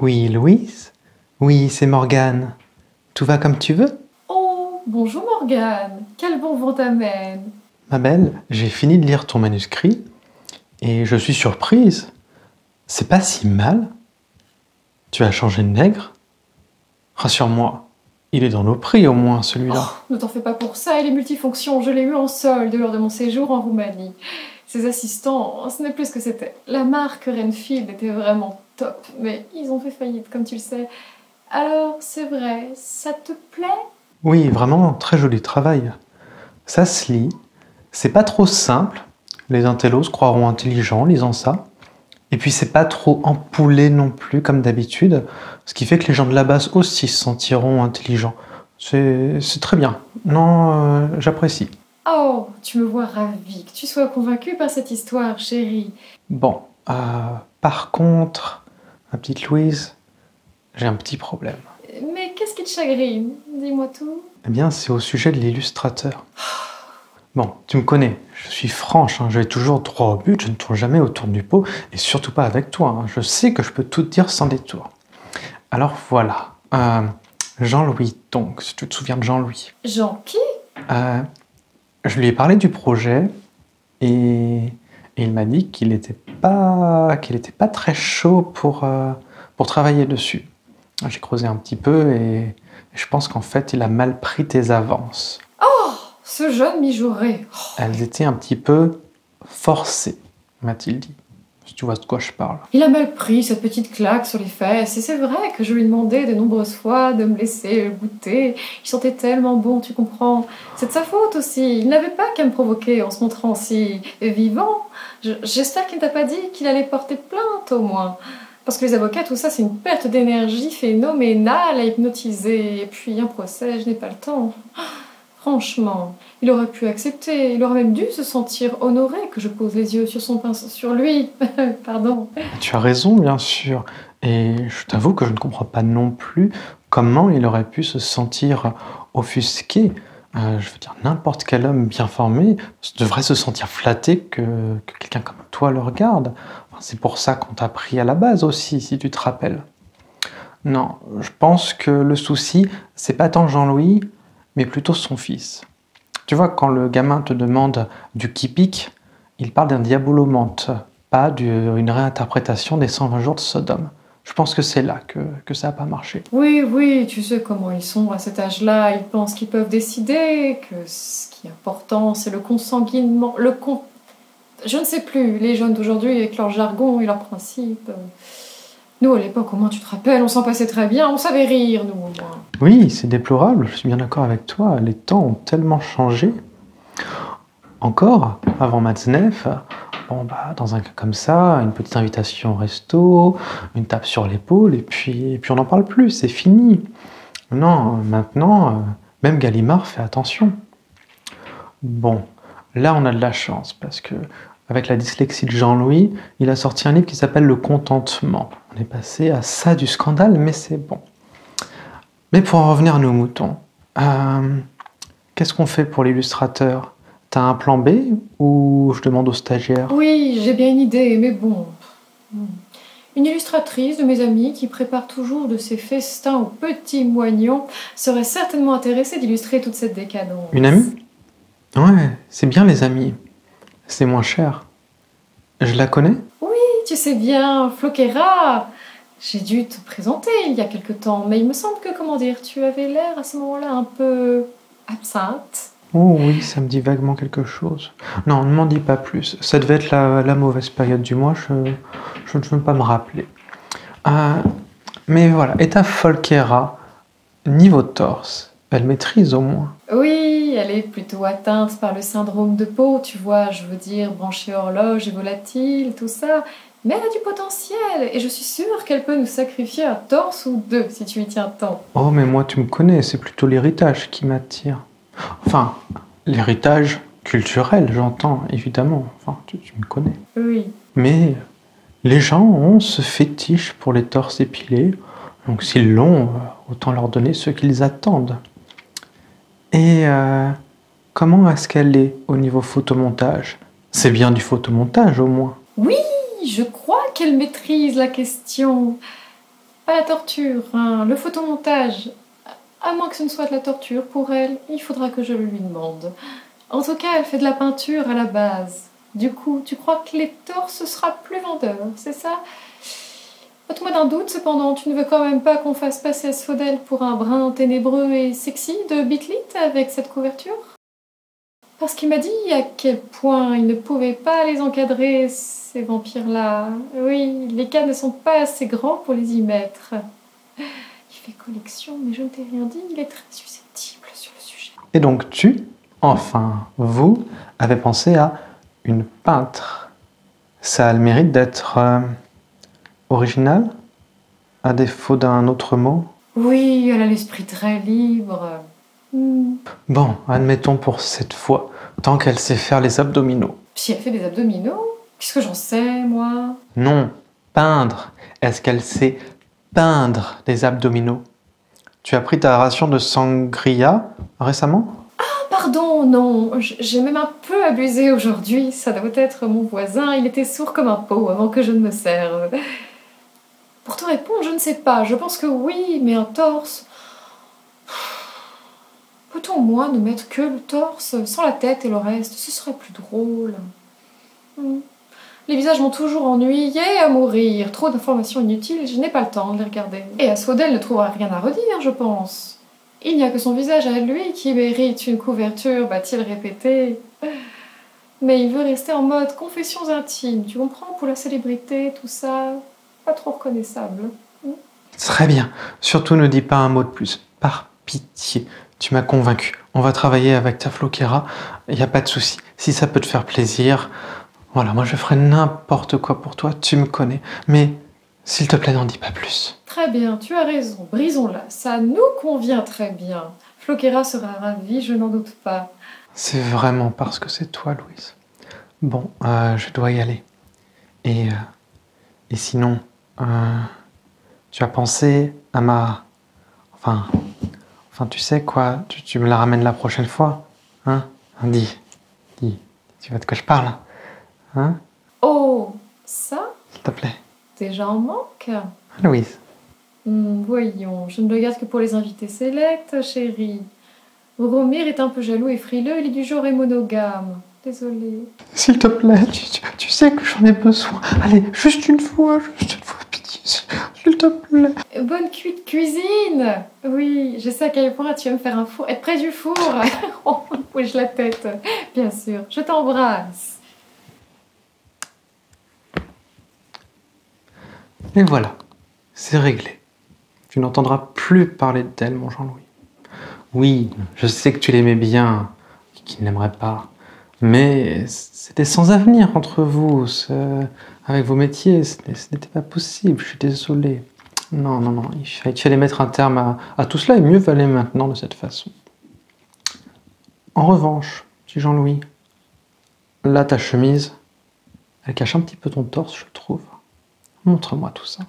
Oui, Louise? Oui, c'est Morgane. Tout va comme tu veux? Oh, bonjour Morgane, quel bon vent t'amène. Ma belle, j'ai fini de lire ton manuscrit et je suis surprise. C'est pas si mal. Tu as changé de nègre? Rassure-moi, il est dans nos prix au moins celui-là. Ne t'en fais pas pour ça, il est multifonction, je l'ai eu en solde lors de mon séjour en Roumanie. Ses assistants, ce n'est plus ce que c'était. La marque Renfield était vraiment top, mais ils ont fait faillite, comme tu le sais. Alors, c'est vrai, ça te plaît? Oui, vraiment très joli travail. Ça se lit. C'est pas trop simple. Les intellos se croiront intelligents en lisant ça. Et puis c'est pas trop empoulé non plus comme d'habitude, ce qui fait que les gens de la base aussi se sentiront intelligents. C'est très bien. Non, j'apprécie. Oh, tu me vois ravie que tu sois convaincue par cette histoire, chérie. Bon, par contre, ma petite Louise, j'ai un petit problème. Mais qu'est-ce qui te chagrine? Dis-moi tout. Eh bien, c'est au sujet de l'illustrateur. Bon, tu me connais, je suis franche, hein, je vais toujours droit au but, je ne tourne jamais autour du pot, et surtout pas avec toi, hein. Je sais que je peux tout te dire sans détour. Alors voilà, Jean-Louis, donc, si tu te souviens de Jean-Louis. Jean qui? Je lui ai parlé du projet, et il m'a dit qu'il était pas très chaud pour travailler dessus. J'ai creusé un petit peu, et je pense qu'en fait, il a mal pris tes avances. Ce jeune mijauré. Elles étaient un petit peu forcées, m'a-t-il dit. Si tu vois de quoi je parle. Il a mal pris cette petite claque sur les fesses, et c'est vrai que je lui ai demandé de nombreuses fois de me laisser le goûter. Il sentait tellement bon, tu comprends. C'est de sa faute aussi. Il n'avait pas qu'à me provoquer en se montrant si vivant. J'espère qu'il ne t'a pas dit qu'il allait porter plainte au moins. Parce que les avocats, tout ça, c'est une perte d'énergie phénoménale à hypnotiser. Et puis un procès, je n'ai pas le temps. Franchement, il aurait pu accepter, il aurait même dû se sentir honoré que je pose les yeux sur son pinceau, sur lui. Pardon. Tu as raison, bien sûr. Et je t'avoue que je ne comprends pas non plus comment il aurait pu se sentir offusqué. Je veux dire, n'importe quel homme bien formé devrait se sentir flatté que quelqu'un comme toi le regarde. Enfin, c'est pour ça qu'on t'a pris à la base aussi, si tu te rappelles. Non, je pense que le souci, c'est pas tant Jean-Louis, mais plutôt son fils. Tu vois, quand le gamin te demande du qui pique, il parle d'un diabolomante, pas d'une réinterprétation des 120 jours de Sodome. Je pense que c'est là que ça n'a pas marché. Oui, oui, tu sais comment ils sont à cet âge-là. Ils pensent qu'ils peuvent décider, que ce qui est important, c'est le consanguinement, Je ne sais plus, les jeunes d'aujourd'hui avec leur jargon et leurs principes. Nous, à l'époque, au moins, tu te rappelles, on s'en passait très bien, on savait rire, nous, au moins. Oui, c'est déplorable, je suis bien d'accord avec toi. Les temps ont tellement changé. Encore, avant Matzneff, bon, dans un cas comme ça, une petite invitation au resto, une tape sur l'épaule, et puis on n'en parle plus, c'est fini. Non, maintenant, même Gallimard fait attention. Bon, là on a de la chance, parce que avec la dyslexie de Jean-Louis, il a sorti un livre qui s'appelle Le Contentement. On est passé à ça du scandale, mais c'est bon. Mais pour en revenir à nos moutons, qu'est-ce qu'on fait pour l'illustrateur? T'as un plan B ou je demande au stagiaire? Oui, j'ai bien une idée, mais bon. Une illustratrice de mes amies qui prépare toujours de ses festins aux petits moignons serait certainement intéressée d'illustrer toute cette décadence. Une amie? Ouais, c'est bien les amis. C'est moins cher. Je la connais? Oui, tu sais bien, Floquera. J'ai dû te présenter il y a quelque temps, mais il me semble que, comment dire, tu avais l'air à ce moment-là un peu absente. Oh oui, ça me dit vaguement quelque chose. Non, ne m'en dis pas plus. Ça devait être la mauvaise période du mois, je ne veux pas me rappeler. Mais voilà, et ta Folkera, niveau torse, elle maîtrise au moins. Oui, elle est plutôt atteinte par le syndrome de peau, tu vois, je veux dire, branchée horloge et volatile, tout ça. Mais elle a du potentiel, et je suis sûre qu'elle peut nous sacrifier un torse ou deux, si tu y tiens tant. Oh, mais moi, tu me connais, c'est plutôt l'héritage qui m'attire. Enfin, l'héritage culturel, j'entends, évidemment. Enfin, tu me connais. Oui. Mais les gens ont ce fétiche pour les torses épilés, donc s'ils l'ont, autant leur donner ce qu'ils attendent. Et comment est-ce qu'elle est au niveau photomontage? C'est bien du photomontage au moins. Oui, je crois qu'elle maîtrise la question. Pas la torture, hein, le photomontage. À moins que ce ne soit de la torture pour elle, il faudra que je le lui demande. En tout cas, elle fait de la peinture à la base. Du coup, tu crois que les torses sera plus vendeur, c'est ça? Ôte-moi d'un doute, cependant, tu ne veux quand même pas qu'on fasse passer Asphodel pour un brin ténébreux et sexy de Bitlit avec cette couverture? Parce qu'il m'a dit à quel point il ne pouvait pas les encadrer, ces vampires-là. Oui, les cas ne sont pas assez grands pour les y mettre. Il fait collection, mais je ne t'ai rien dit, il est très susceptible sur le sujet. Et donc enfin, vous, avez pensé à une peintre. Ça a le mérite d'être original, à défaut d'un autre mot. Oui, elle a l'esprit très libre. Bon, admettons pour cette fois, tant qu'elle sait faire les abdominaux. Si elle fait des abdominaux, qu'est-ce que j'en sais, moi? Non, peindre. Est-ce qu'elle sait peindre les abdominaux? Tu as pris ta ration de sangria récemment? Pardon, non, j'ai même un peu abusé aujourd'hui. Ça doit être mon voisin, il était sourd comme un pot avant que je ne me serve. Pour te répondre, je ne sais pas. Je pense que oui, mais un torse... Peut-on au moins ne mettre que le torse, sans la tête et le reste? Ce serait plus drôle. Les visages m'ont toujours ennuyé à mourir. Trop d'informations inutiles, je n'ai pas le temps de les regarder. Et Asphodel ne trouvera rien à redire, je pense. Il n'y a que son visage à lui qui mérite une couverture, va-t-il répéter. Mais il veut rester en mode confessions intimes, tu comprends, pour la célébrité, tout ça. Pas trop reconnaissable. Très bien. Surtout ne dis pas un mot de plus. Par pitié. Tu m'as convaincu. On va travailler avec ta Floquera. Il n'y a pas de souci. Si ça peut te faire plaisir, voilà, moi je ferai n'importe quoi pour toi. Tu me connais. Mais s'il te plaît, n'en dis pas plus. Très bien, tu as raison. Brisons-la. Ça nous convient très bien. Floquera sera ravie, je n'en doute pas. C'est vraiment parce que c'est toi, Louise. Bon, je dois y aller. Et sinon, tu as pensé à ma... Enfin, tu sais quoi, tu me la ramènes la prochaine fois, hein? Dis, tu vois de quoi je parle, hein? Oh, ça? S'il te plaît. Déjà en manque? Louise. Voyons, je ne le garde que pour les invités sélects, chérie. Boromir est un peu jaloux et frileux, il est du genre et monogame. Désolée. S'il te plaît, tu sais que j'en ai besoin. Allez, juste une fois, pitié, s'il te plaît. Bonne cuisine! Oui, je sais à quel point tu aimes faire un four. Être près du four! Oh, bouge la tête, bien sûr. Je t'embrasse. Et voilà, c'est réglé. Tu n'entendras plus parler d'elle, mon Jean-Louis. Oui, je sais que tu l'aimais bien, qu'il n'aimerait pas. Mais c'était sans avenir entre vous, avec vos métiers, ce n'était pas possible, je suis désolé. Non, il fallait mettre un terme à tout cela, et mieux valait maintenant de cette façon. En revanche, petit Jean-Louis, là ta chemise, elle cache un petit peu ton torse, je trouve. Montre-moi tout ça.